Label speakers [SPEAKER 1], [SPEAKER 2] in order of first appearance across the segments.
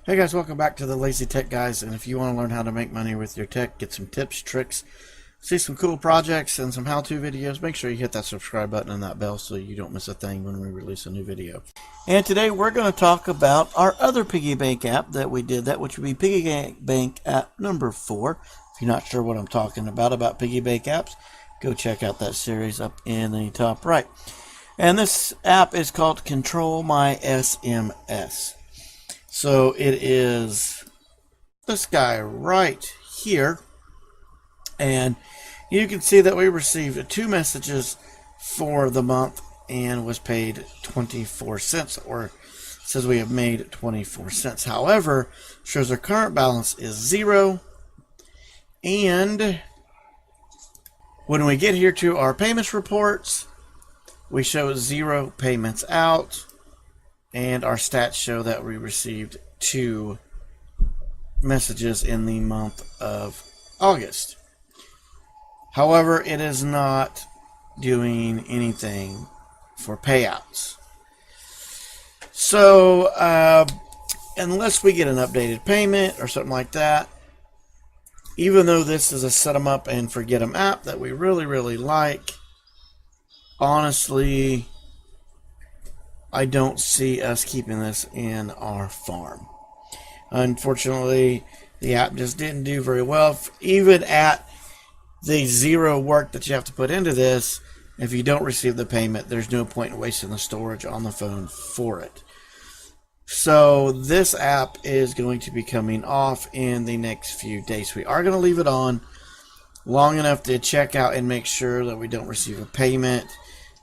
[SPEAKER 1] Hey guys, welcome back to the Lazy Tech Guys, and if you want to learn how to make money with your tech, get some tips, tricks, see some cool projects and some how-to videos, make sure you hit that subscribe button and that bell so you don't miss a thing when we release a new video. And today we're going to talk about our other piggy bank app that we did, which would be piggy bank app number 4. If you're not sure what I'm talking about piggy bank apps, go check out that series up in the top right. And this app is called ControlmySMS. So it is this guy right here, and you can see that we received 2 messages for the month and was paid 24 cents, or says we have made 24 cents. However, shows our current balance is 0, and when we get here to our payments reports, we show 0 payments out. And our stats show that we received 2 messages in the month of August. However, it is not doing anything for payouts. So, unless we get an updated payment or something like that, even though this is a set 'em up and forget 'em app that we really like, honestly, I don't see us keeping this in our farm. Unfortunately, the app just didn't do very well. Even at the 0 work that you have to put into this, if you don't receive the payment, there's no point in wasting the storage on the phone for it. So this app is going to be coming off in the next few days. We are going to leave it on long enough to check out and make sure that we don't receive a payment.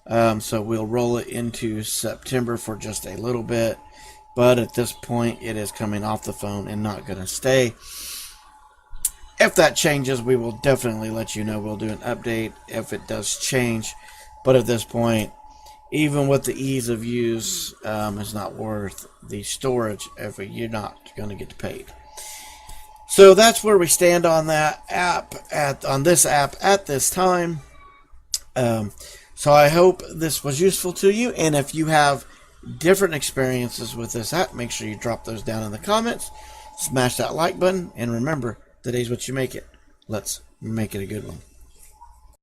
[SPEAKER 1] So we'll roll it into September for just a little bit, but at this point it is coming off the phone and not going to stay. If that changes, we will definitely let you know. We'll do an update if it does change, but at this point, even with the ease of use, it's not worth the storage if you're not going to get paid. So that's where we stand on that app on this app at this time. So I hope this was useful to you, and if you have different experiences with this app, make sure you drop those down in the comments. Smash that like button, and remember, today's what you make it. Let's make it a good one.